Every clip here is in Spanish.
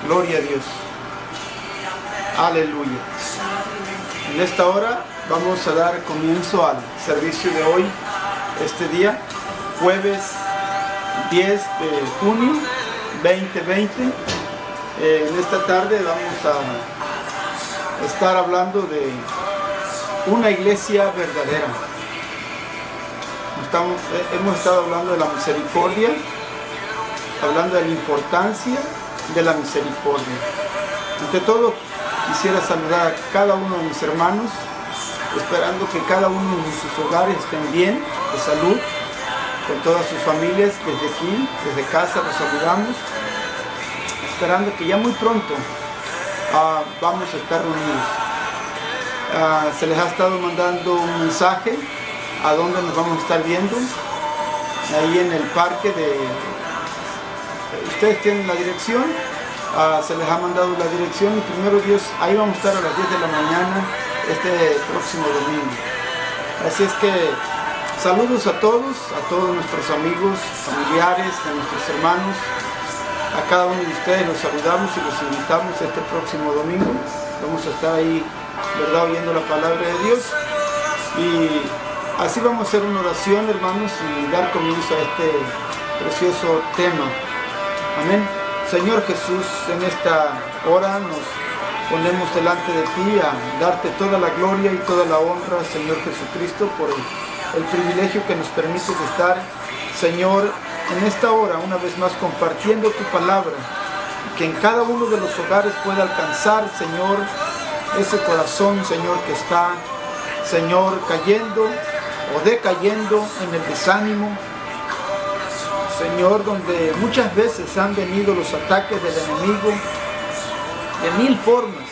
Gloria a Dios. Aleluya. En esta hora vamos a dar comienzo al servicio de hoy, este día, jueves 10 de junio 2020. En esta tarde vamos a estar hablando de una iglesia verdadera. Hemos estado hablando de la misericordia, hablando de la importancia de la misericordia. Ante todo, quisiera saludar a cada uno de mis hermanos, esperando que cada uno de sus hogares estén bien, de salud, con todas sus familias. Desde aquí, desde casa, los saludamos, esperando que ya muy pronto vamos a estar reunidos. Se les ha estado mandando un mensaje a dónde nos vamos a estar viendo, ahí en el parque ustedes tienen la dirección, se les ha mandado la dirección y primero Dios, ahí vamos a estar a las 10 de la mañana este próximo domingo. Así es que saludos a todos nuestros amigos, familiares, a nuestros hermanos, a cada uno de ustedes los saludamos y los invitamos este próximo domingo. Vamos a estar ahí, ¿verdad?, oyendo la palabra de Dios, y así vamos a hacer una oración, hermanos, y dar comienzo a este precioso tema. Amén. Señor Jesús, en esta hora nos ponemos delante de ti a darte toda la gloria y toda la honra, Señor Jesucristo, por el privilegio que nos permites estar, Señor, en esta hora, una vez más, compartiendo tu palabra, que en cada uno de los hogares pueda alcanzar, Señor, ese corazón, Señor, que está, Señor, cayendo o decayendo en el desánimo, Señor, donde muchas veces han venido los ataques del enemigo de mil formas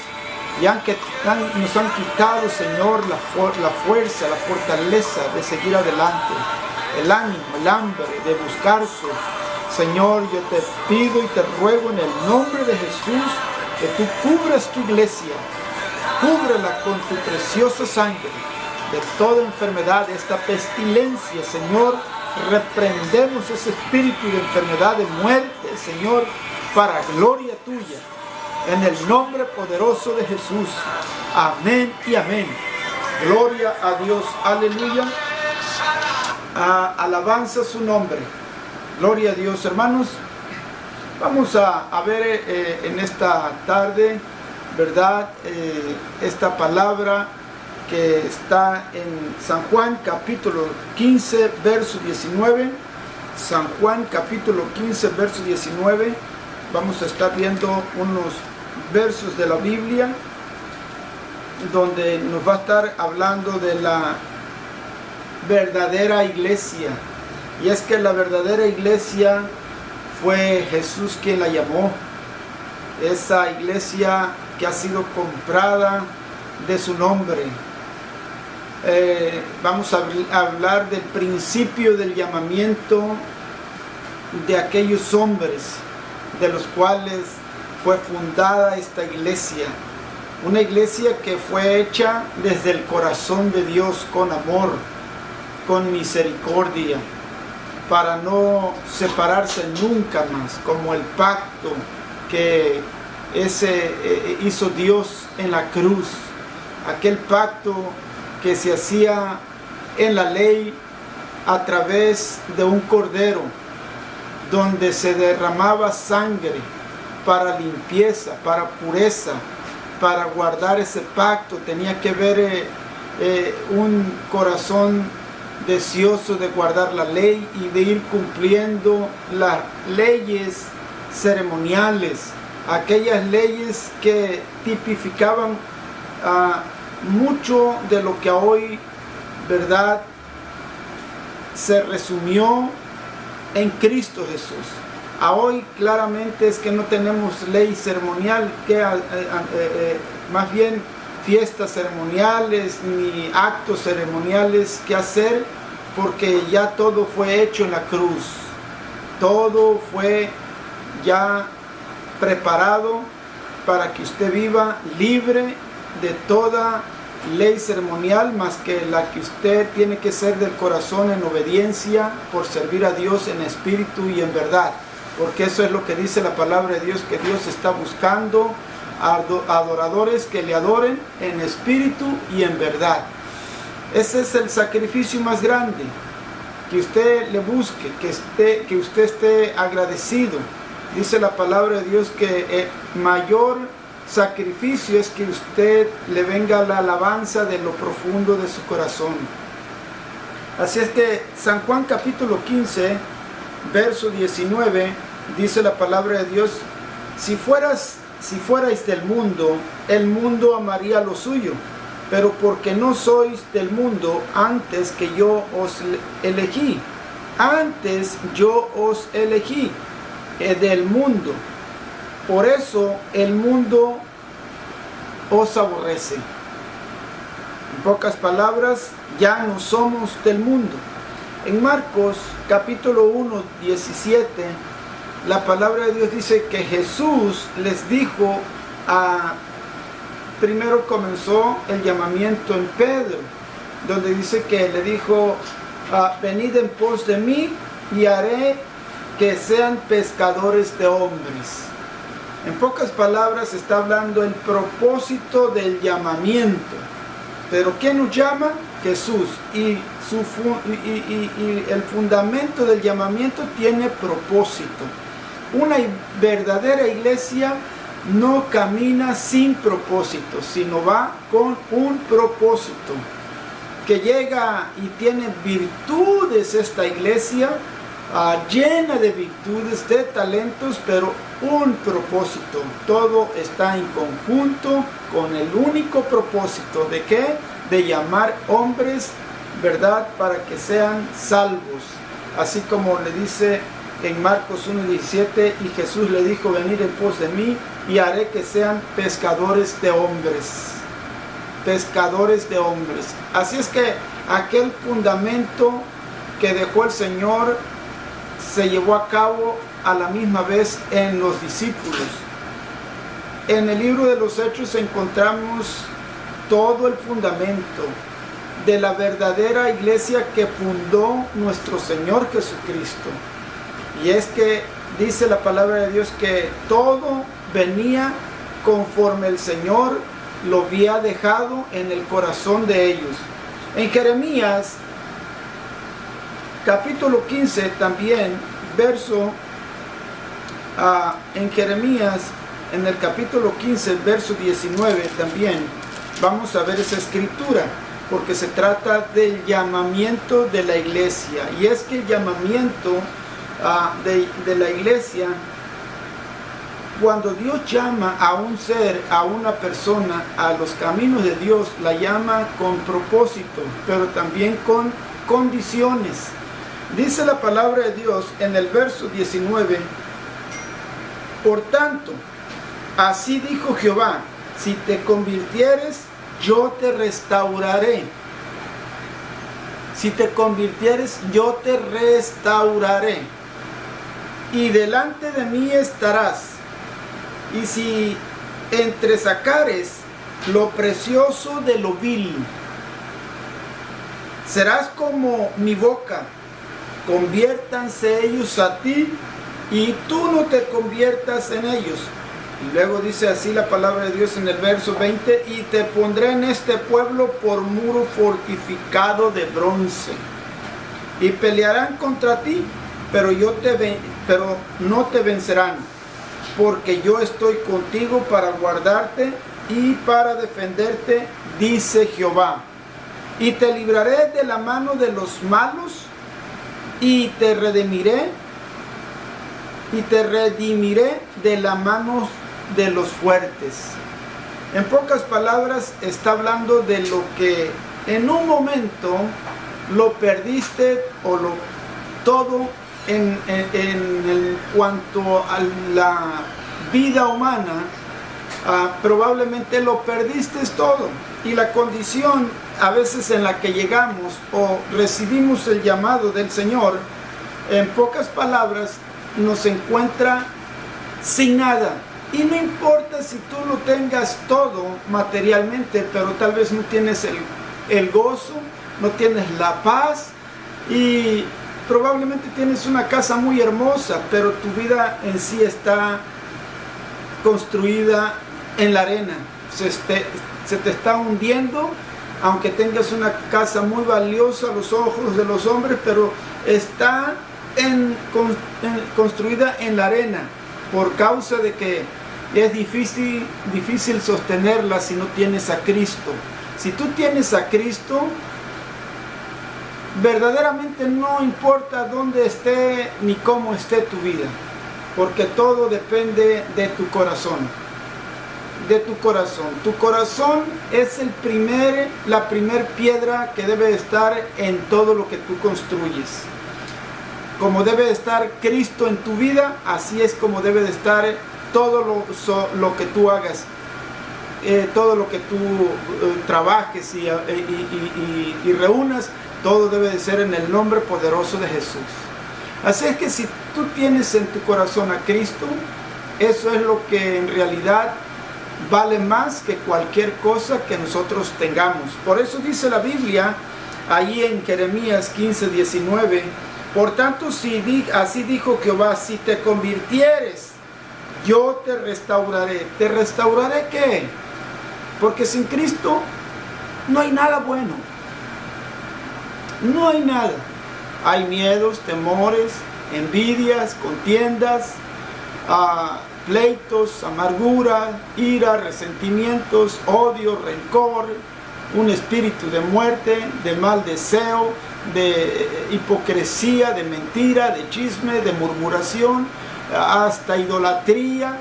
y nos han quitado, Señor, la fuerza, la fortaleza de seguir adelante, el ánimo, el hambre de buscarte. Señor, yo te pido y te ruego en el nombre de Jesús que tú cubras tu iglesia, cúbrela con tu preciosa sangre de toda enfermedad, de esta pestilencia, Señor. Reprendemos ese espíritu de enfermedad, de muerte, Señor, para gloria tuya, en el nombre poderoso de Jesús. Amén y amén. Gloria a Dios. Aleluya. Alabanza su nombre. Gloria a Dios, hermanos. Vamos a ver en esta tarde, ¿verdad?, esta palabra que está en San Juan capítulo 15 verso 19. San Juan capítulo 15 verso 19. Vamos a estar viendo unos versos de la Biblia donde nos va a estar hablando de la verdadera iglesia. Y es que la verdadera iglesia fue Jesús quien la llamó. Esa iglesia que ha sido comprada de su nombre. Vamos a hablar del principio del llamamiento de aquellos hombres de los cuales fue fundada esta iglesia. Una iglesia que fue hecha desde el corazón de Dios, con amor, con misericordia, para no separarse nunca más, como el pacto que hizo Dios en la cruz, aquel pacto que se hacía en la ley a través de un cordero, donde se derramaba sangre para limpieza, para pureza, para guardar ese pacto. Tenía que haber un corazón deseoso de guardar la ley y de ir cumpliendo las leyes ceremoniales, aquellas leyes que tipificaban mucho de lo que hoy, ¿verdad?, se resumió en Cristo Jesús. A hoy claramente es que no tenemos ley ceremonial, más bien fiestas ceremoniales ni actos ceremoniales que hacer, porque ya todo fue hecho en la cruz. Todo fue ya preparado para que usted viva libre de toda ley ceremonial, más que la que usted tiene que ser del corazón, en obediencia, por servir a Dios en espíritu y en verdad. porque eso es lo que dice la palabra de Dios, que Dios está buscando adoradores que le adoren en espíritu y en verdad. Ese es el sacrificio más grande, que usted le busque, que usted esté agradecido. Dice la palabra de Dios que el mayor sacrificio es que usted le venga la alabanza de lo profundo de su corazón. Así es que San Juan capítulo 15, verso 19, dice la palabra de Dios: si fuerais del mundo, el mundo amaría lo suyo, pero porque no sois del mundo, antes que yo os elegí, del mundo. Por eso el mundo os aborrece. En pocas palabras, ya no somos del mundo. En Marcos capítulo 1, 17, la palabra de Dios dice que Jesús les dijo primero comenzó el llamamiento en Pedro, donde dice que le dijo: venid en pos de mí y haré que sean pescadores de hombres. En pocas palabras está hablando el propósito del llamamiento. Pero ¿quién nos llama? Jesús. Y el fundamento del llamamiento tiene propósito. Una verdadera iglesia no camina sin propósito, sino va con un propósito. Que llega y tiene virtudes esta iglesia, llena de virtudes, de talentos, pero un propósito. Todo está en conjunto con el único propósito ¿de qué? De llamar hombres, ¿verdad?, para que sean salvos. Así como le dice en Marcos 1:17, y Jesús le dijo: venid en pos de mí y haré que sean pescadores de hombres. Pescadores de hombres. Así es que aquel fundamento que dejó el Señor se llevó a cabo a la misma vez en los discípulos. En el libro de los Hechos encontramos todo el fundamento de la verdadera iglesia que fundó nuestro Señor Jesucristo. Y es que dice la palabra de Dios que todo venía conforme el Señor lo había dejado en el corazón de ellos. En Jeremías capítulo 15 también, en Jeremías, en el capítulo 15, verso 19 también, vamos a ver esa escritura, porque se trata del llamamiento de la iglesia. Y es que el llamamiento de la iglesia, cuando Dios llama a un ser, a una persona, a los caminos de Dios, la llama con propósito, pero también con condiciones. Dice la palabra de Dios en el verso 19: por tanto, así dijo Jehová, si te convirtieres, yo te restauraré. Si te convirtieres, yo te restauraré. Y delante de mí estarás. Y si entresacares lo precioso de lo vil, serás como mi boca. Conviértanse ellos a ti y tú no te conviertas en ellos. Y luego dice así la palabra de Dios en el verso 20: y te pondré en este pueblo por muro fortificado de bronce. Y pelearán contra ti, pero no te vencerán, porque yo estoy contigo para guardarte y para defenderte, dice Jehová. Y te libraré de la mano de los malos, y te redimiré de la mano de los fuertes. En pocas palabras está hablando de lo que en un momento lo perdiste todo en cuanto a la vida humana. Probablemente lo perdiste todo, y la condición a veces en la que llegamos o recibimos el llamado del Señor, en pocas palabras, nos encuentra sin nada. Y no importa si tú lo tengas todo materialmente, pero tal vez no tienes el gozo, no tienes la paz, y probablemente tienes una casa muy hermosa, pero tu vida en sí está construida en la arena. Se te está hundiendo, aunque tengas una casa muy valiosa a los ojos de los hombres, pero está construida en la arena, por causa de que es difícil sostenerla si no tienes a Cristo. Si tú tienes a Cristo, verdaderamente no importa dónde esté ni cómo esté tu vida, porque todo depende de tu corazón. De tu corazón. Tu corazón es la primer piedra que debe estar en todo lo que tú construyes. Como debe estar Cristo en tu vida, así es como debe de estar todo lo que tú hagas, todo lo que tú trabajes y reúnas, todo debe de ser en el nombre poderoso de Jesús. Así es que si tú tienes en tu corazón a Cristo, eso es lo que en realidad vale más que cualquier cosa que nosotros tengamos. Por eso dice la Biblia, ahí en Jeremías 15:19, por tanto, así dijo Jehová, si te convirtieres, yo te restauraré. ¿Te restauraré qué? Porque sin Cristo no hay nada bueno. No hay nada. Hay miedos, temores, envidias, contiendas, pleitos, amargura, ira, resentimientos, odio, rencor, un espíritu de muerte, de mal deseo, de hipocresía, de mentira, de chisme, de murmuración, hasta idolatría,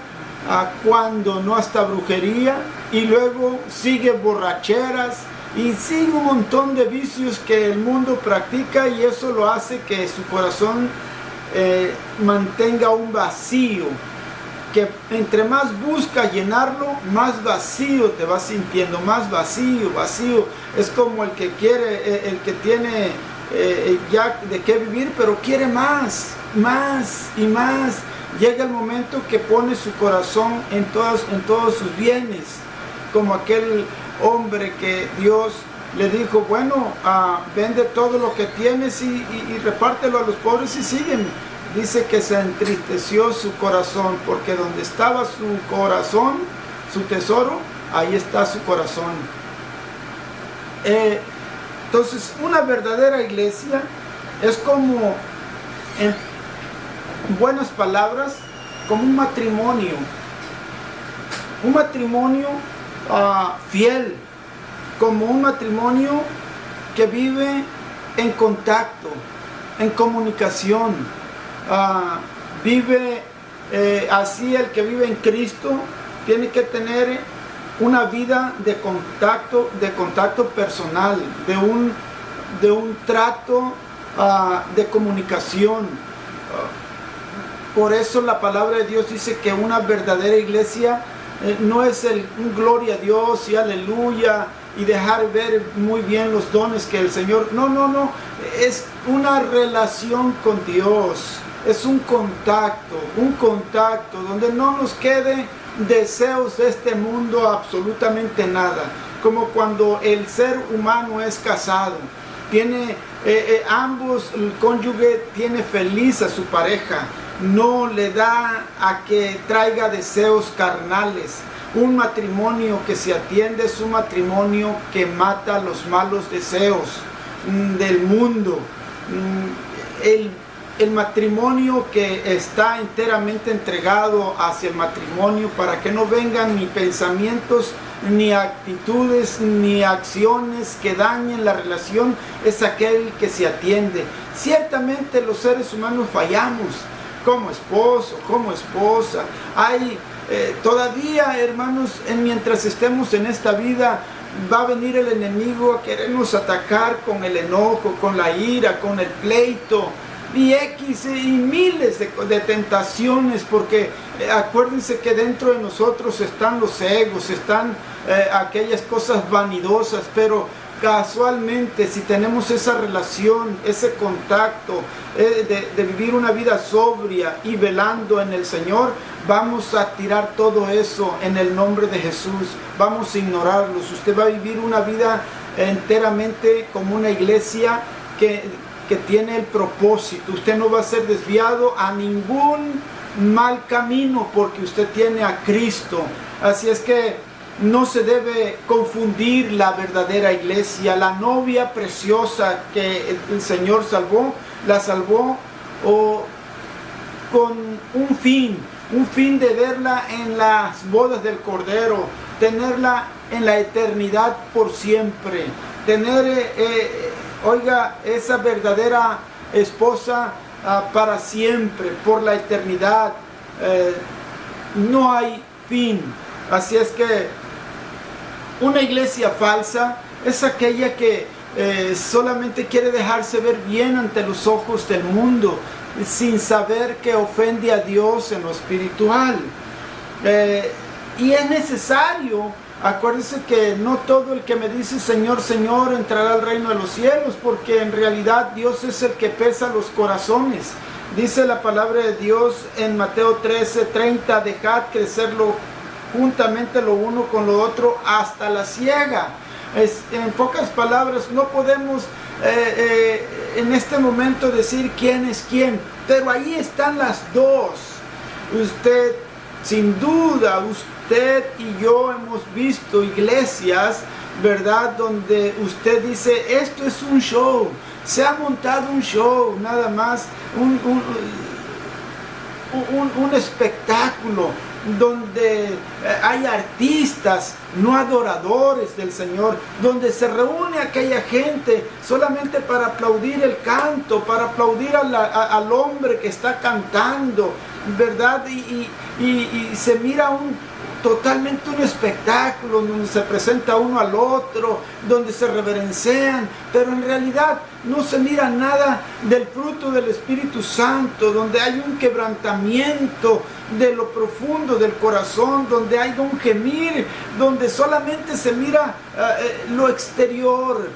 cuando no hasta brujería, y luego sigue borracheras y sigue un montón de vicios que el mundo practica, y eso lo hace que su corazón mantenga un vacío, que entre más busca llenarlo, más vacío te vas sintiendo, más vacío. Es como el que tiene ya de qué vivir, pero quiere más y más. Llega el momento que pone su corazón en todos sus bienes, como aquel hombre que Dios le dijo, bueno, vende todo lo que tienes y repártelo a los pobres y sígueme. Dice que se entristeció su corazón, porque donde estaba su corazón, su tesoro, ahí está su corazón. Entonces, una verdadera iglesia es como, en buenas palabras, como un matrimonio fiel, como un matrimonio que vive en contacto, en comunicación. Vive así. El que vive en Cristo tiene que tener una vida de contacto personal, de un trato de comunicación. Por eso la palabra de Dios dice que una verdadera iglesia no es un gloria a Dios y aleluya y dejar ver muy bien los dones que el Señor... No, es una relación con Dios. Es un contacto donde no nos quede deseos de este mundo, absolutamente nada. Como cuando el ser humano es casado, tiene ambos, el cónyuge tiene feliz a su pareja, no le da a que traiga deseos carnales. Un matrimonio que se atiende es un matrimonio que mata los malos deseos del mundo. El matrimonio que está enteramente entregado hacia el matrimonio, para que no vengan ni pensamientos, ni actitudes, ni acciones que dañen la relación, es aquel que se atiende. Ciertamente los seres humanos fallamos, como esposo, como esposa. Hay todavía, hermanos, mientras estemos en esta vida, va a venir el enemigo a querernos atacar con el enojo, con la ira, con el pleito, y miles de tentaciones, porque acuérdense que dentro de nosotros están los egos, están aquellas cosas vanidosas, pero casualmente si tenemos esa relación, ese contacto de vivir una vida sobria y velando en el Señor, vamos a tirar todo eso en el nombre de Jesús, vamos a ignorarlos. Usted va a vivir una vida enteramente como una iglesia que que tiene el propósito. Usted no va a ser desviado a ningún mal camino porque usted tiene a Cristo. Así es que no se debe confundir la verdadera iglesia. La novia preciosa que el Señor salvó, la salvó con un fin de verla en las bodas del Cordero, tenerla en la eternidad por siempre, tener, esa verdadera esposa para siempre, por la eternidad. No hay fin. Así es que una iglesia falsa es aquella que solamente quiere dejarse ver bien ante los ojos del mundo, sin saber que ofende a Dios en lo espiritual. Y es necesario, acuérdense que no todo el que me dice Señor, Señor entrará al reino de los cielos, porque en realidad Dios es el que pesa los corazones. Dice la palabra de Dios en Mateo 13:30, dejad crecerlo juntamente lo uno con lo otro hasta la siega. En pocas palabras, no podemos en este momento decir quién es quién, pero ahí están las dos. Usted, sin duda, usted y yo hemos visto iglesias, ¿verdad?, donde usted dice, esto es un show, se ha montado un show, nada más, un espectáculo, donde hay artistas, no adoradores del Señor, donde se reúne aquella gente solamente para aplaudir el canto, para aplaudir al hombre que está cantando, ¿verdad? Y se mira totalmente un espectáculo donde se presenta uno al otro, donde se reverencian, pero en realidad no se mira nada del fruto del Espíritu Santo, donde hay un quebrantamiento de lo profundo del corazón, donde hay un gemir, donde solamente se mira lo exterior.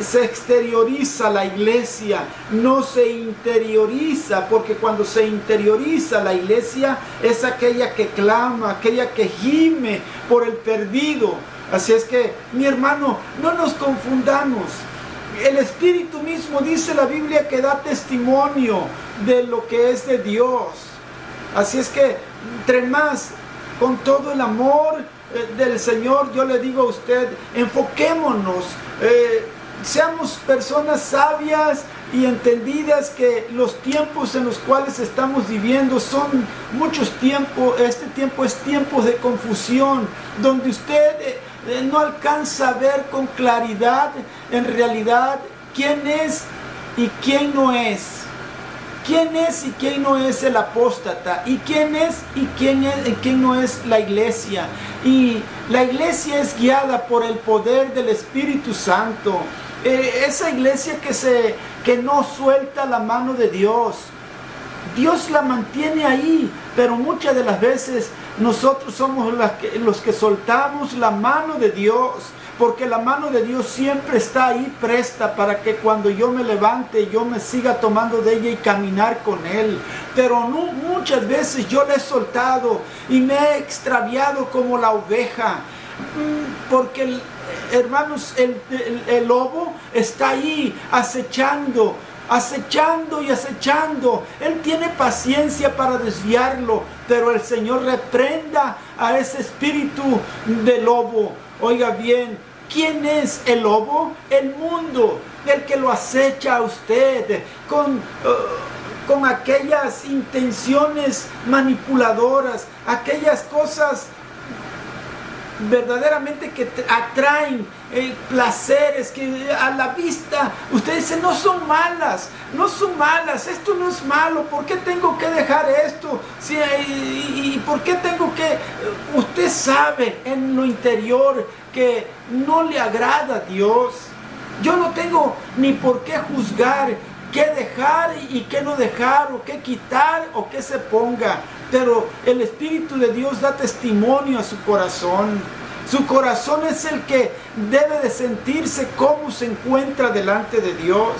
Se exterioriza la iglesia, no se interioriza, porque cuando se interioriza la iglesia es aquella que clama, aquella que gime por el perdido. Así es que, mi hermano, no nos confundamos. El Espíritu mismo, dice la Biblia, que da testimonio de lo que es de Dios. Así es que, entre más, con todo el amor del Señor, yo le digo a usted, enfoquémonos, seamos personas sabias y entendidas, que los tiempos en los cuales estamos viviendo son muchos tiempos. Este tiempo es tiempo de confusión, donde usted no alcanza a ver con claridad en realidad quién es y quién no es. ¿Quién es y quién no es el apóstata? ¿Y quién es y quién no es la iglesia? Y la iglesia es guiada por el poder del Espíritu Santo. Esa iglesia que no suelta la mano de Dios. Dios la mantiene ahí, pero muchas de las veces nosotros somos los que soltamos la mano de Dios. Porque la mano de Dios siempre está ahí presta para que cuando yo me levante, yo me siga tomando de ella y caminar con Él. Pero no, muchas veces yo la he soltado y me he extraviado como la oveja. Porque, hermanos, el lobo está ahí acechando y acechando. Él tiene paciencia para desviarlo, pero el Señor reprenda a ese espíritu de lobo. Oiga bien, ¿quién es el lobo? El mundo, el que lo acecha a usted con aquellas intenciones manipuladoras, aquellas cosas verdaderamente que atraen placeres que a la vista usted dice no son malas, esto no es malo, ¿por qué tengo que dejar esto? Sí, y ¿por qué tengo que? Usted sabe en lo interior que no le agrada a Dios. Yo no tengo ni por qué juzgar qué dejar y qué no dejar, o qué quitar o qué se ponga, pero el Espíritu de Dios da testimonio a su corazón. Su corazón es el que debe de sentirse cómo se encuentra delante de Dios.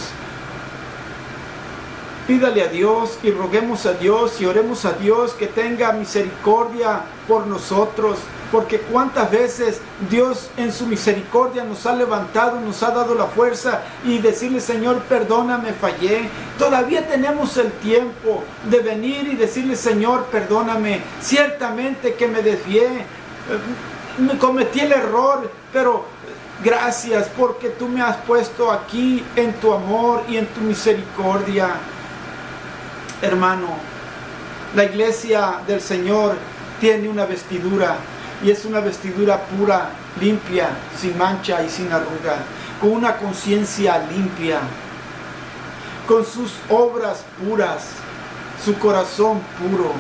Pídale a Dios y roguemos a Dios y oremos a Dios que tenga misericordia por nosotros, porque cuántas veces Dios en su misericordia nos ha levantado, nos ha dado la fuerza y decirle: Señor, perdóname, fallé. Todavía tenemos el tiempo de venir y decirle: Señor, perdóname, ciertamente que me desvié, me cometí el error, pero gracias porque tú me has puesto aquí en tu amor y en tu misericordia. Hermano, la iglesia del Señor tiene una vestidura, y es una vestidura pura, limpia, sin mancha y sin arruga, con una conciencia limpia, con sus obras puras, su corazón puro,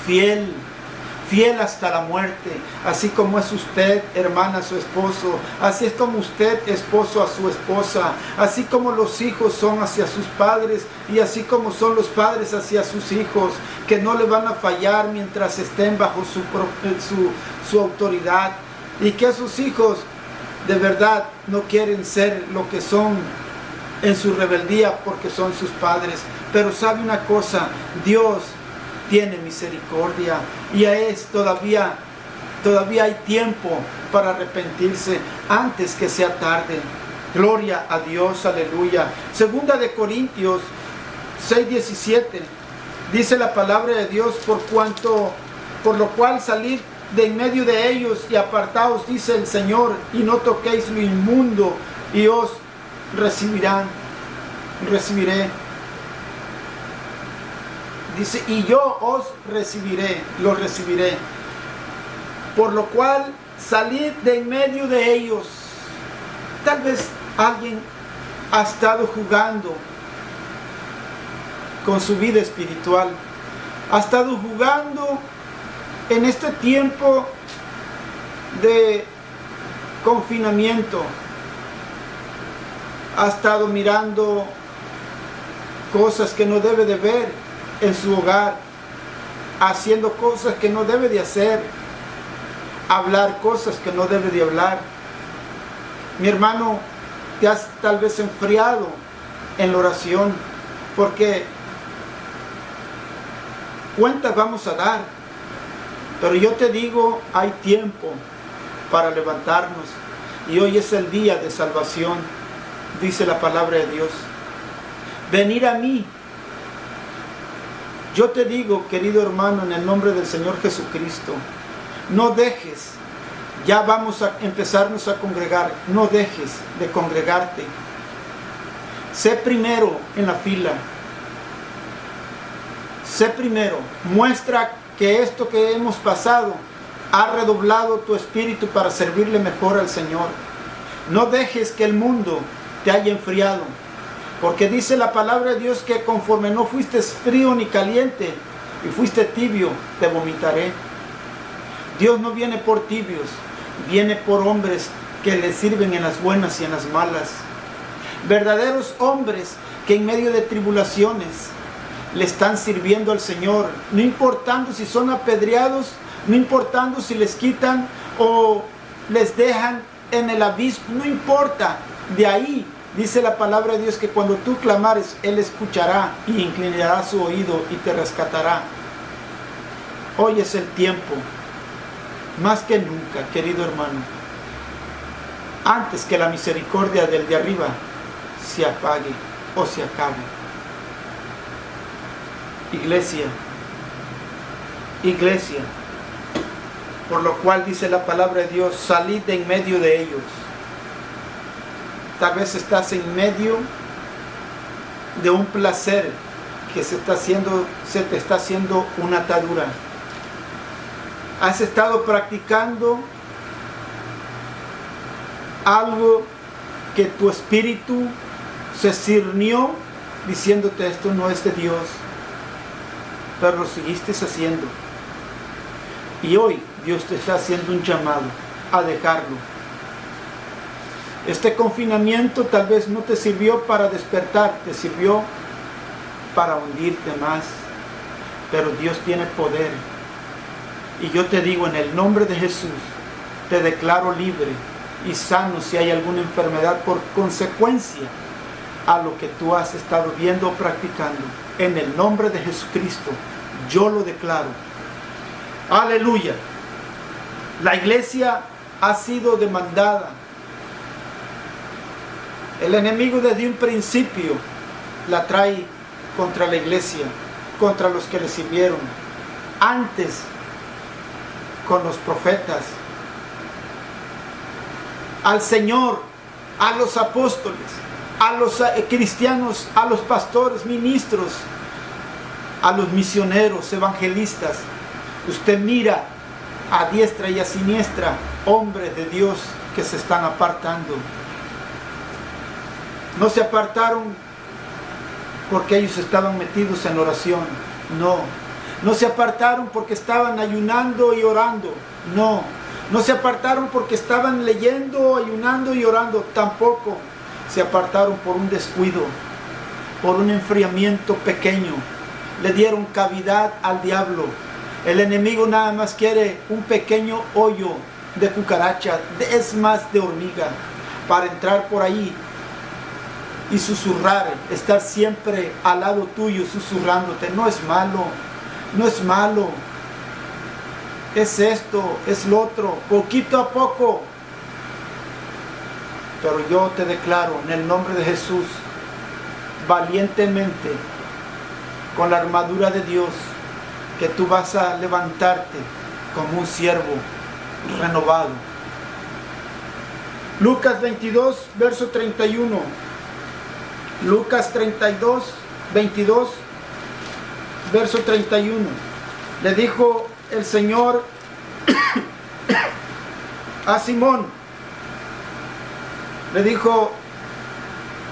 fiel hasta la muerte, así como es usted, hermana, a su esposo, así es como usted, esposo, a su esposa, así como los hijos son hacia sus padres, y así como son los padres hacia sus hijos, que no le van a fallar mientras estén bajo su autoridad, y que sus hijos de verdad no quieren ser lo que son en su rebeldía porque son sus padres. Pero sabe una cosa, Dios tiene misericordia y todavía hay tiempo para arrepentirse antes que sea tarde. Gloria a Dios, aleluya. Segunda de Corintios 6:17 dice la palabra de Dios: por lo cual salid de en medio de ellos y apartaos, dice el Señor, y no toquéis lo inmundo, y os recibiré. Dice: y yo os los recibiré. Por lo cual salid de en medio de ellos. Tal vez alguien ha estado jugando con su vida espiritual. Ha estado jugando en este tiempo de confinamiento. Ha estado mirando cosas que no debe de ver en su hogar, haciendo cosas que no debe de hacer, hablar cosas que no debe de hablar. Mi hermano, te has tal vez enfriado en la oración, porque cuentas vamos a dar, pero yo te digo, hay tiempo para levantarnos, y hoy es el día de salvación, dice la palabra de Dios. Venir a mí. Yo te digo, querido hermano, en el nombre del Señor Jesucristo, no dejes, ya vamos a empezarnos a congregar, no dejes de congregarte. Sé primero en la fila. Sé primero, muestra que esto que hemos pasado ha redoblado tu espíritu para servirle mejor al Señor. No dejes que el mundo te haya enfriado. Porque dice la palabra de Dios que conforme no fuiste frío ni caliente y fuiste tibio, te vomitaré. Dios no viene por tibios, viene por hombres que le sirven en las buenas y en las malas. Verdaderos hombres que en medio de tribulaciones le están sirviendo al Señor, no importando si son apedreados, no importando si les quitan o les dejan en el abismo, no importa. De ahí dice la palabra de Dios que cuando tú clamares, Él escuchará y inclinará su oído y te rescatará. Hoy es el tiempo, más que nunca, querido hermano, antes que la misericordia del de arriba se apague o se acabe. Iglesia, por lo cual dice la palabra de Dios: salid de en medio de ellos. Tal vez estás en medio de un placer que se te está haciendo una atadura. Has estado practicando algo que tu espíritu se cirnió diciéndote: esto no es de Dios, pero lo seguiste haciendo. Y hoy Dios te está haciendo un llamado a dejarlo. Este confinamiento tal vez no te sirvió para despertar, te sirvió para hundirte más. Pero Dios tiene poder. Y yo te digo, en el nombre de Jesús, te declaro libre y sano si hay alguna enfermedad por consecuencia a lo que tú has estado viendo o practicando. En el nombre de Jesucristo, yo lo declaro. Aleluya. La iglesia ha sido demandada. El enemigo desde un principio la trae contra la iglesia, contra los que le sirvieron. Antes, con los profetas, al Señor, a los apóstoles, a los cristianos, a los pastores, ministros, a los misioneros, evangelistas. Usted mira a diestra y a siniestra hombres de Dios que se están apartando. No se apartaron porque ellos estaban metidos en oración, no. No se apartaron porque estaban ayunando y orando, no. No se apartaron porque estaban leyendo, ayunando y orando, tampoco. Se apartaron por un descuido, por un enfriamiento pequeño. Le dieron cavidad al diablo. El enemigo nada más quiere un pequeño hoyo de cucaracha, es más de hormiga, para entrar por ahí y susurrar, estar siempre al lado tuyo susurrándote. No es malo, no es malo, es esto, es lo otro, poquito a poco. Pero yo te declaro en el nombre de Jesús, valientemente, con la armadura de Dios, que tú vas a levantarte como un siervo renovado. Lucas 22, verso 31. Lucas 32, 22, verso 31. Le dijo el Señor a Simón. Le dijo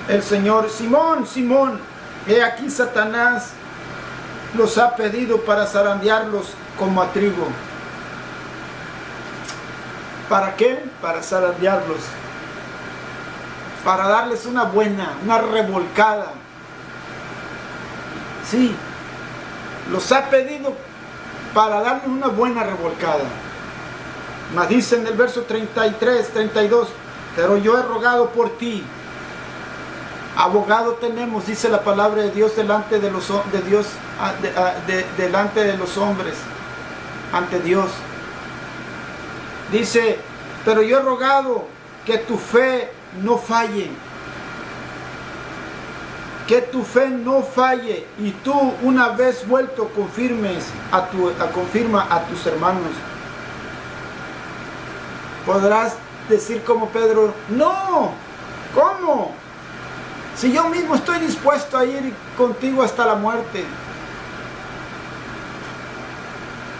el Señor: Simón, Simón, he aquí Satanás los ha pedido para zarandearlos como a trigo. ¿Para qué? Para zarandearlos. Para darles una buena, una revolcada. Sí, los ha pedido para darles una buena revolcada. Mas dice en el verso 33, 32, pero yo he rogado por ti. Abogado tenemos, dice la palabra de Dios, delante de los delante de los hombres, ante Dios. Dice, pero yo he rogado que tu fe no falle. Que tu fe no falle, y tú, una vez vuelto, confirma a tus hermanos. Podrás decir como Pedro: no, ¿cómo? Si yo mismo estoy dispuesto a ir contigo hasta la muerte.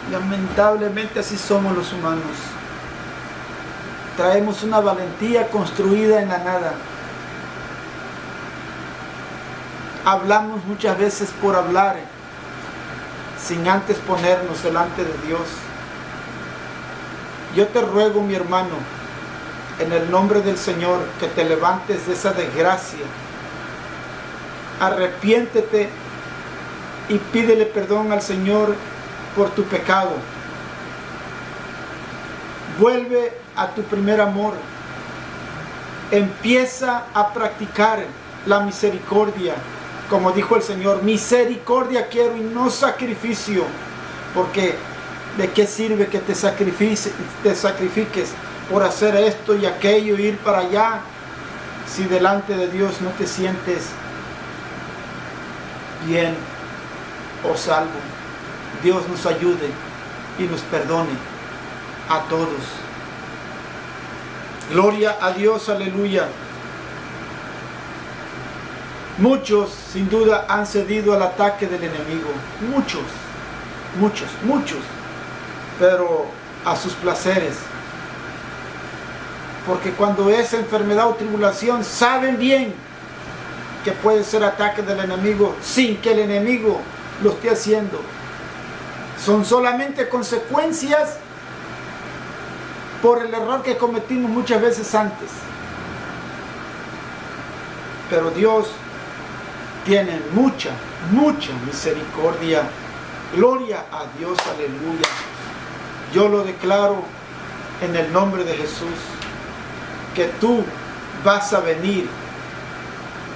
Lamentablemente así somos los humanos. Traemos una valentía construida en la nada. Hablamos muchas veces por hablar, sin antes ponernos delante de Dios. Yo te ruego, mi hermano, en el nombre del Señor, que te levantes de esa desgracia. Arrepiéntete y pídele perdón al Señor por tu pecado. Vuelve a tu primer amor. Empieza a practicar la misericordia. Como dijo el Señor: misericordia quiero y no sacrificio. Porque ¿de qué sirve que te sacrifiques por hacer esto y aquello, ir para allá, si delante de Dios no te sientes bien o salvo? Dios nos ayude y nos perdone a todos. Gloria a Dios, aleluya. Muchos, sin duda, han cedido al ataque del enemigo. Muchos. Pero a sus placeres. Porque cuando es enfermedad o tribulación, saben bien que puede ser ataque del enemigo sin que el enemigo lo esté haciendo. Son solamente consecuencias por el error que cometimos muchas veces antes. Pero Dios tiene mucha misericordia. Gloria a Dios, aleluya. Yo lo declaro en el nombre de Jesús, que tú vas a venir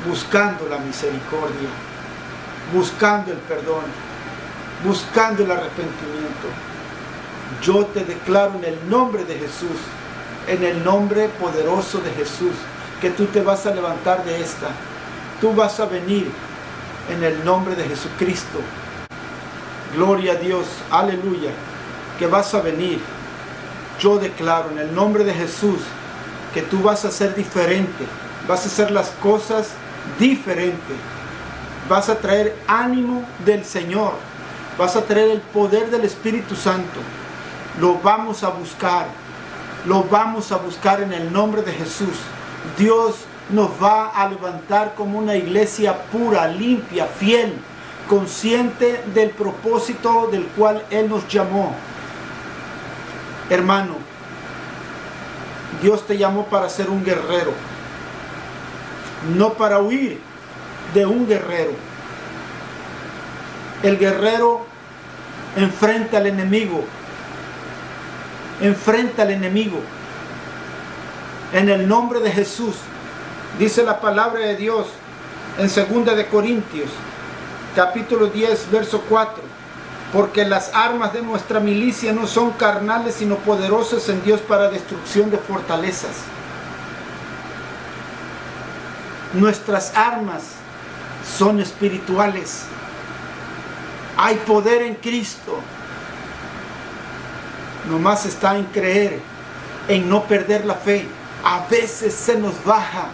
buscando la misericordia, buscando el perdón, buscando el arrepentimiento. Yo te declaro en el nombre de Jesús, en el nombre poderoso de Jesús, que tú te vas a levantar de esta. Tú vas a venir en el nombre de Jesucristo. Gloria a Dios, aleluya, que vas a venir. Yo declaro en el nombre de Jesús que tú vas a ser diferente, vas a hacer las cosas diferentes, vas a traer ánimo del Señor, vas a traer el poder del Espíritu Santo. Lo vamos a buscar en el nombre de Jesús. Dios nos va a levantar como una iglesia pura, limpia, fiel, consciente del propósito del cual Él nos llamó. Hermano, Dios te llamó para ser un guerrero, no para huir de un guerrero. El guerrero enfrenta al enemigo, en el nombre de Jesús. Dice la palabra de Dios en 2 de Corintios, capítulo 10, verso 4. Porque las armas de nuestra milicia no son carnales, sino poderosas en Dios para destrucción de fortalezas. Nuestras armas son espirituales. Hay poder en Cristo. Nomás está en creer, en no perder la fe. A veces se nos baja,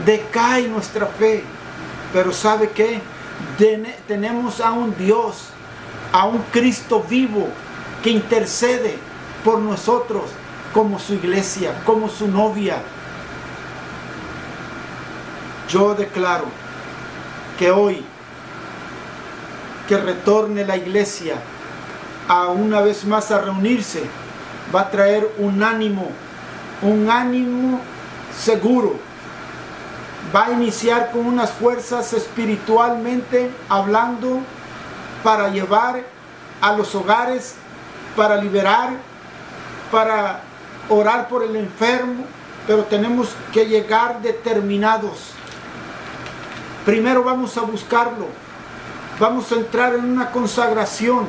decae nuestra fe. Pero ¿sabe qué? Tenemos a un Dios, a un Cristo vivo que intercede por nosotros como su iglesia, como su novia. Yo declaro que hoy, que retorne la iglesia a una vez más a reunirse, va a traer un ánimo seguro. Va a iniciar con unas fuerzas espiritualmente hablando, para llevar a los hogares, para liberar, para orar por el enfermo, pero tenemos que llegar determinados. Primero vamos a buscarlo, vamos a entrar en una consagración.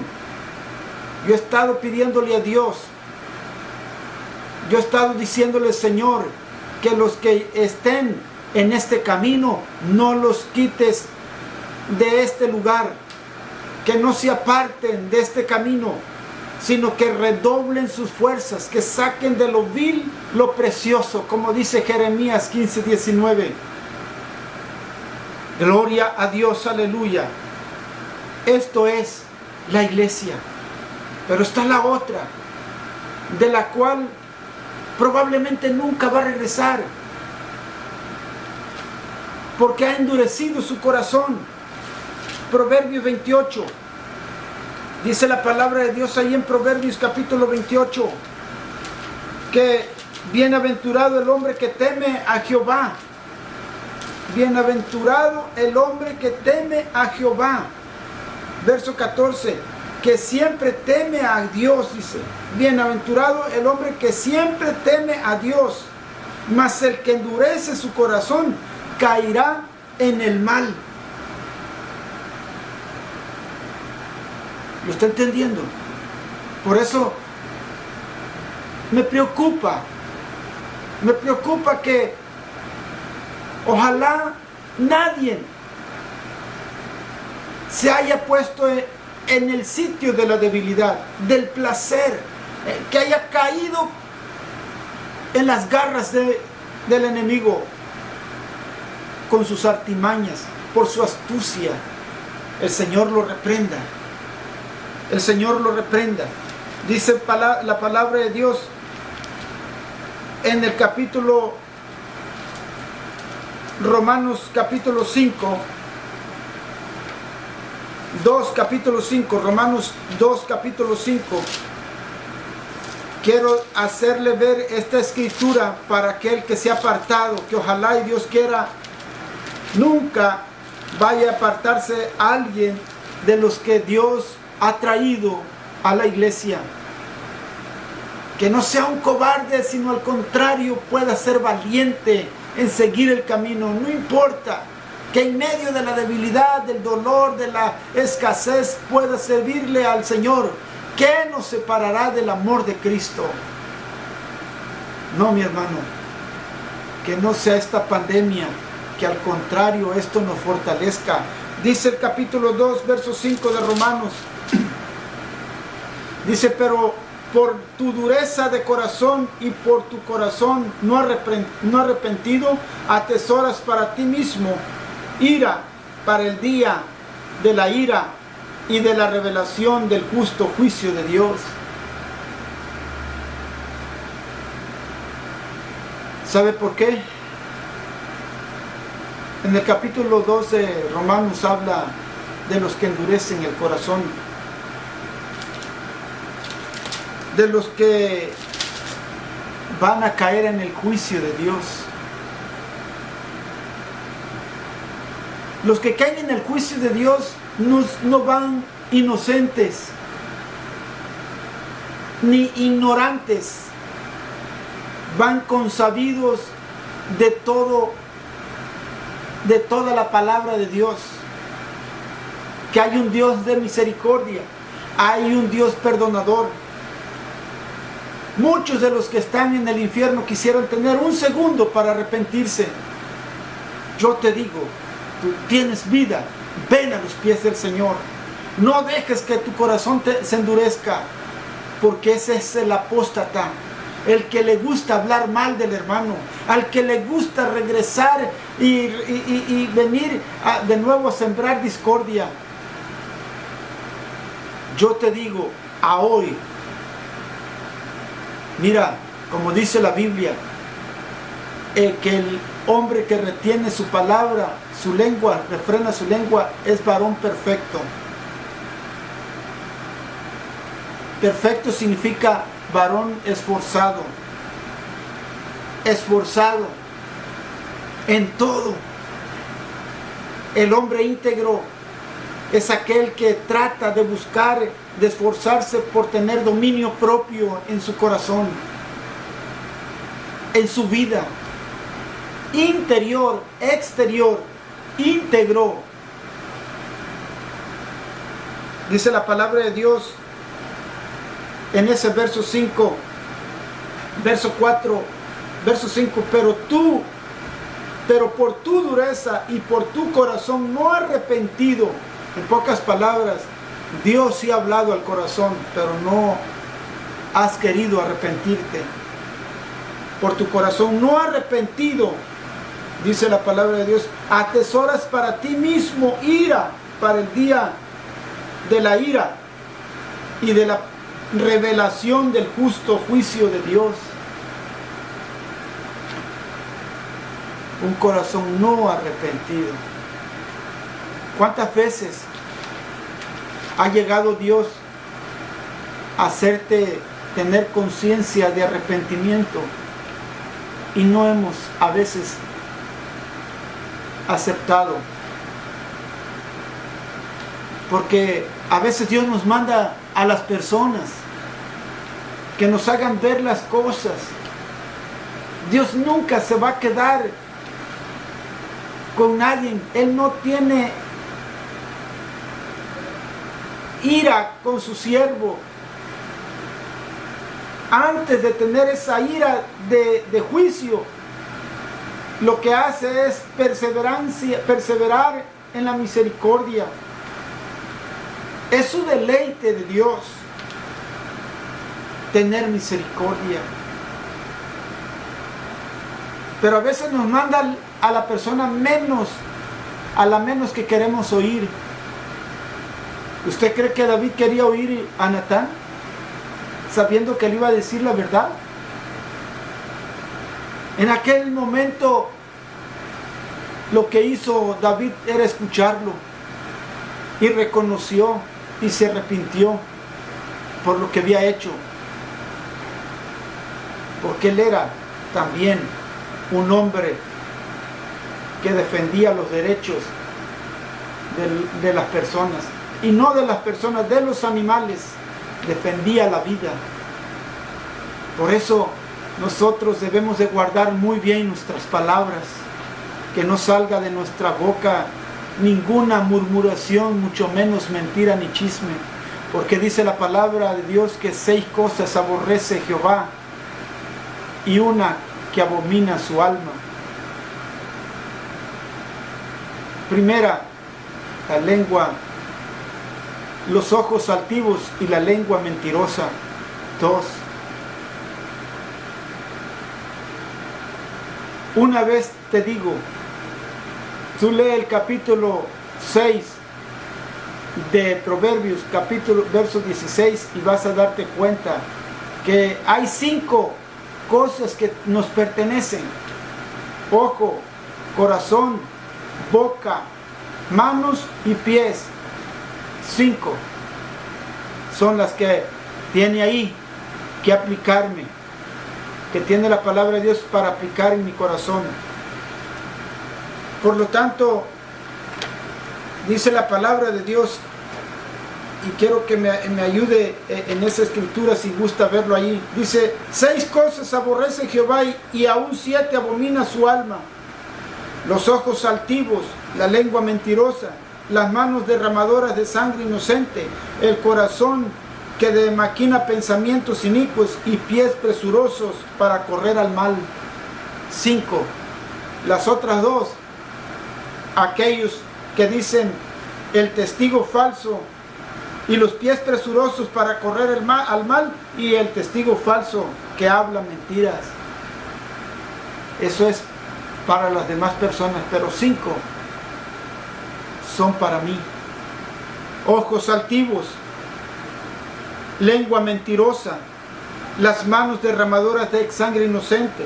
Yo he estado pidiéndole a Dios, yo he estado diciéndole, Señor, que los que estén en este camino, no los quites de este lugar, que no se aparten de este camino, sino que redoblen sus fuerzas, que saquen de lo vil lo precioso, como dice Jeremías 15:19. Gloria a Dios, aleluya. Esto es la iglesia. Pero está la otra, de la cual probablemente nunca va a regresar, porque ha endurecido su corazón. Proverbios 28. Dice la palabra de Dios ahí en Proverbios capítulo 28, que bienaventurado el hombre que teme a Jehová. Bienaventurado el hombre que teme a Jehová. Verso 14, que siempre teme a Dios, dice. Bienaventurado el hombre que siempre teme a Dios, mas el que endurece su corazón caerá en el mal. ¿Lo está entendiendo? Por eso me preocupa que ojalá nadie se haya puesto en el sitio de la debilidad, del placer, que haya caído en las garras del enemigo con sus artimañas, por su astucia. El Señor lo reprenda. El Señor lo reprenda. Dice la palabra de Dios en el capítulo Romanos capítulo 5, Romanos 2 capítulo 5. Quiero hacerle ver esta escritura para aquel que se ha apartado, que ojalá y Dios quiera nunca vaya a apartarse alguien de los que Dios ha traído a la iglesia. Que no sea un cobarde, sino al contrario pueda ser valiente en seguir el camino. No importa que en medio de la debilidad, del dolor, de la escasez, pueda servirle al Señor. ¿Qué nos separará del amor de Cristo? No, mi hermano, que no sea esta pandemia, que al contrario esto nos fortalezca. Dice el capítulo 2, verso 5 de Romanos. Dice, pero por tu dureza de corazón y por tu corazón no arrepentido, atesoras para ti mismo ira para el día de la ira y de la revelación del justo juicio de Dios. ¿Sabe por qué? En el capítulo 2 de Romanos habla de los que endurecen el corazón, de los que van a caer en el juicio de Dios. Los que caen en el juicio de Dios no van inocentes ni ignorantes, van consabidos de toda la palabra de Dios, que hay un Dios de misericordia, hay un Dios perdonador. Muchos de los que están en el infierno quisieran tener un segundo para arrepentirse. Yo te digo, tú tienes vida, ven a los pies del Señor. No dejes que tu corazón se endurezca, porque ese es el apóstata, el que le gusta hablar mal del hermano, al que le gusta regresar y venir de nuevo a sembrar discordia. Yo te digo, a hoy, mira, como dice la Biblia, que el hombre que retiene su palabra, su lengua, refrena su lengua, es varón perfecto. Perfecto significa varón esforzado. Esforzado en todo. El hombre íntegro es aquel que trata de buscar, de esforzarse por tener dominio propio en su corazón, en su vida, interior, exterior, íntegro. Dice la palabra de Dios en ese verso 5, verso 4, verso 5, pero por tu dureza y por tu corazón no arrepentido. En pocas palabras, Dios sí ha hablado al corazón, pero no has querido arrepentirte. Por tu corazón no arrepentido, dice la palabra de Dios, atesoras para ti mismo ira para el día de la ira y de la revelación del justo juicio de Dios. Un corazón no arrepentido. ¿Cuántas veces ha llegado Dios a hacerte tener conciencia de arrepentimiento y no hemos a veces aceptado? Porque a veces Dios nos manda a las personas que nos hagan ver las cosas. Dios nunca se va a quedar con nadie. Él no tiene ira con su siervo. Antes de tener esa ira de juicio, lo que hace es perseverar en la misericordia. Es su deleite de Dios tener misericordia. Pero a veces nos manda a la persona menos que queremos oír. ¿Usted cree que David quería oír a Natán, sabiendo que le iba a decir la verdad? En aquel momento lo que hizo David era escucharlo, y reconoció y se arrepintió por lo que había hecho, porque él era también un hombre que defendía los derechos de las personas, y no de las personas, de los animales. Defendía la vida. Por eso nosotros debemos de guardar muy bien nuestras palabras, que no salga de nuestra boca ninguna murmuración, mucho menos mentira ni chisme, porque dice la palabra de Dios que 6 cosas aborrece Jehová y una que abomina su alma. Primera, la lengua, los ojos altivos y la lengua mentirosa. 2. Una vez te digo, tú lee el capítulo 6 de Proverbios, verso 16, y vas a darte cuenta que hay 5 cosas que nos pertenecen: ojo, corazón, boca, manos y pies. 5 son las que tiene ahí que aplicarme, que tiene la palabra de Dios para aplicar en mi corazón. Por lo tanto, dice la palabra de Dios, y quiero que me ayude en esa escritura si gusta verlo ahí. Dice: 6 cosas aborrece Jehová y aún 7 abomina su alma: los ojos altivos, la lengua mentirosa, las manos derramadoras de sangre inocente, el corazón que maquina pensamientos inicuos y pies presurosos para correr al mal. 5. Las otras 2, aquellos que dicen el testigo falso y los pies presurosos para correr al mal, y el testigo falso que habla mentiras. Eso es para las demás personas, pero 5 son para mí: ojos altivos, lengua mentirosa, las manos derramadoras de sangre inocente,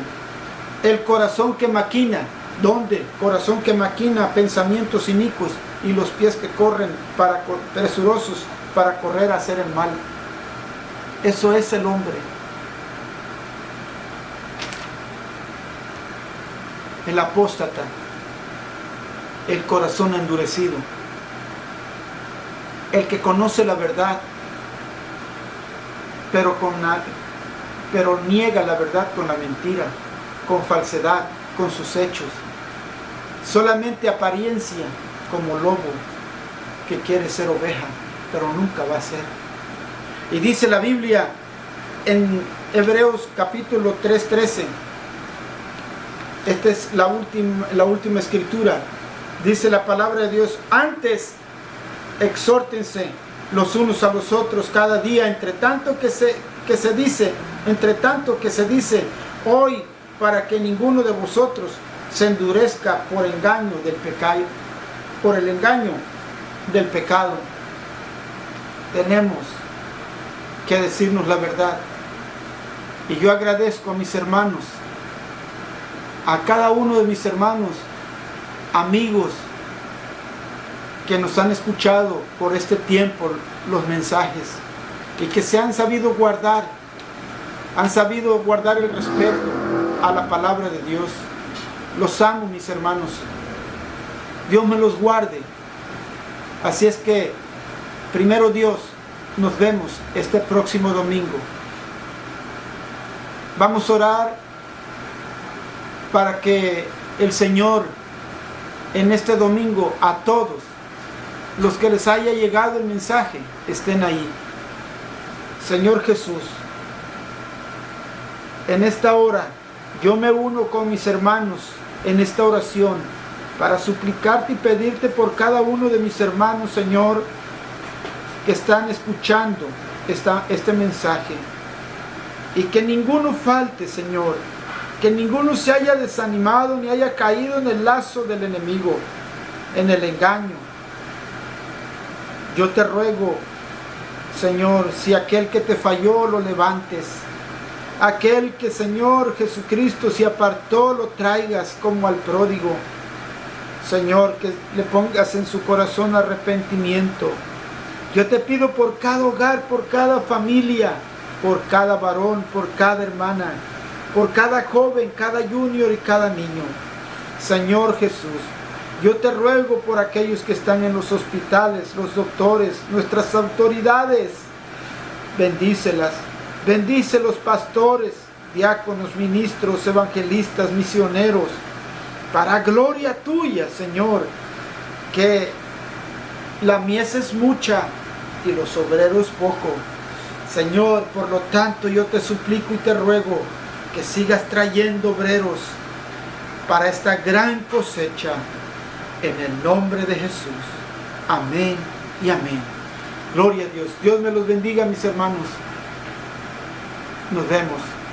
el corazón que maquina. ¿Dónde? Corazón que maquina pensamientos inicuos y los pies que corren presurosos para correr a hacer el mal. Eso es el hombre. El apóstata, el corazón endurecido, el que conoce la verdad, pero niega la verdad con la mentira, con falsedad, con sus hechos. Solamente apariencia, como lobo que quiere ser oveja, pero nunca va a ser. Y dice la Biblia en Hebreos capítulo 3:13, esta es la última escritura, dice la palabra de Dios: antes exhórtense los unos a los otros cada día, entre tanto que se dice hoy, para que ninguno de vosotros se endurezca por el engaño del pecado. Tenemos que decirnos la verdad. Y yo agradezco a mis hermanos, a cada uno de mis hermanos, amigos, que nos han escuchado por este tiempo los mensajes y que se han sabido guardar el respeto a la palabra de Dios. Los amo, mis hermanos. Dios me los guarde. Así es que, primero Dios, nos vemos este próximo domingo. Vamos a orar para que el Señor en este domingo a todos los que les haya llegado el mensaje estén ahí. Señor Jesús, en esta hora yo me uno con mis hermanos en esta oración para suplicarte y pedirte por cada uno de mis hermanos, Señor, que están escuchando este mensaje, y que ninguno falte, Señor, que ninguno se haya desanimado ni haya caído en el lazo del enemigo, en el engaño. Yo te ruego, Señor, si aquel que te falló lo levantes, aquel que, Señor Jesucristo, se apartó, lo traigas como al pródigo. Señor, que le pongas en su corazón arrepentimiento. Yo te pido por cada hogar, por cada familia, por cada varón, por cada hermana, por cada joven, cada junior y cada niño. Señor Jesús, yo te ruego por aquellos que están en los hospitales, los doctores, nuestras autoridades. Bendícelas. Bendice los pastores, diáconos, ministros, evangelistas, misioneros. para gloria tuya, Señor, que la mies es mucha y los obreros poco. Señor, por lo tanto yo te suplico y te ruego que sigas trayendo obreros para esta gran cosecha, en el nombre de Jesús. Amén y amén. Gloria a Dios. Dios me los bendiga, mis hermanos. Nos vemos.